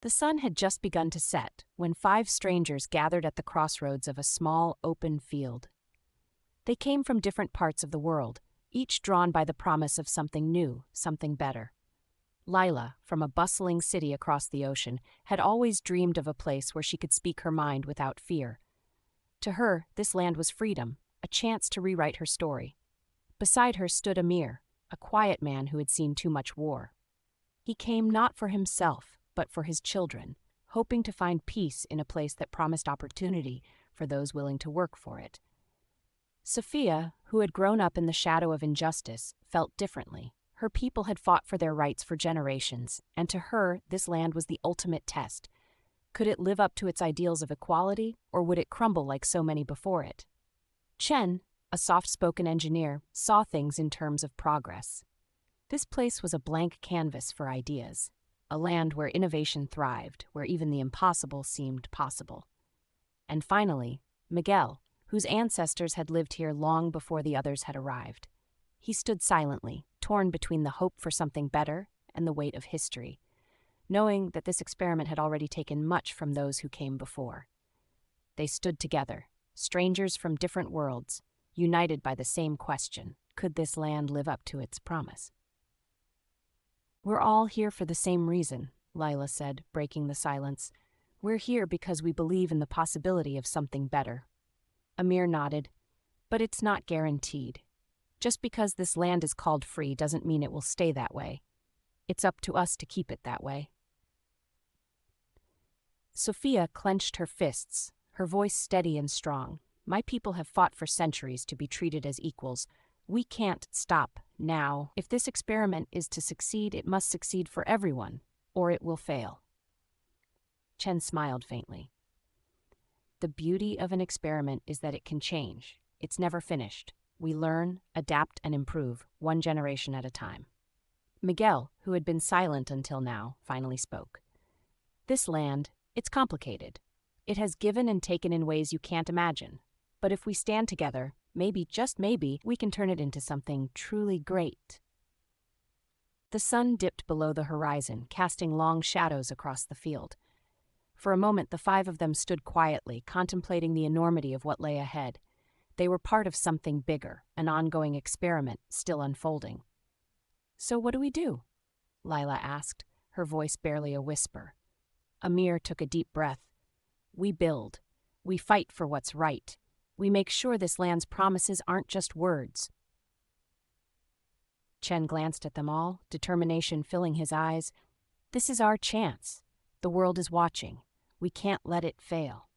The sun had just begun to set when 5 strangers gathered at the crossroads of a small, open field. They came from different parts of the world, each drawn by the promise of something new, something better. Lila, from a bustling city across the ocean, had always dreamed of a place where she could speak her mind without fear. To her, this land was freedom, a chance to rewrite her story. Beside her stood Amir, a quiet man who had seen too much war. He came not for himself, but for his children, hoping to find peace in a place that promised opportunity for those willing to work for it. Sophia, who had grown up in the shadow of injustice, felt differently. Her people had fought for their rights for generations, and to her, this land was the ultimate test. Could it live up to its ideals of equality, or would it crumble like so many before it? Chen, a soft-spoken engineer, saw things in terms of progress. This place was a blank canvas for ideas, a land where innovation thrived, where even the impossible seemed possible. And finally, Miguel, whose ancestors had lived here long before the others had arrived. He stood silently, torn between the hope for something better and the weight of history, knowing that this experiment had already taken much from those who came before. They stood together, strangers from different worlds, united by the same question: could this land live up to its promise? "We're all here for the same reason," Lila said, breaking the silence. "We're here because we believe in the possibility of something better." Amir nodded. "But it's not guaranteed. Just because this land is called free doesn't mean it will stay that way. It's up to us to keep it that way." Sophia clenched her fists, her voice steady and strong. "My people have fought for centuries to be treated as equals. We can't stop now. If this experiment is to succeed, it must succeed for everyone, or it will fail." Chen smiled faintly. "The beauty of an experiment is that it can change. It's never finished. We learn, adapt, and improve, one generation at a time." Miguel, who had been silent until now, finally spoke. "This land, it's complicated. It has given and taken in ways you can't imagine. But if we stand together, maybe, just maybe, we can turn it into something truly great." The sun dipped below the horizon, casting long shadows across the field. For a moment, the 5 of them stood quietly, contemplating the enormity of what lay ahead. They were part of something bigger, an ongoing experiment still unfolding. "So what do we do?" Lila asked, her voice barely a whisper. Amir took a deep breath. "We build. We fight for what's right. We make sure this land's promises aren't just words." Chen glanced at them all, determination filling his eyes. "This is our chance. The world is watching. We can't let it fail."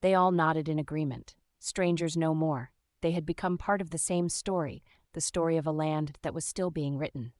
They all nodded in agreement. Strangers no more. They had become part of the same story, the story of a land that was still being written.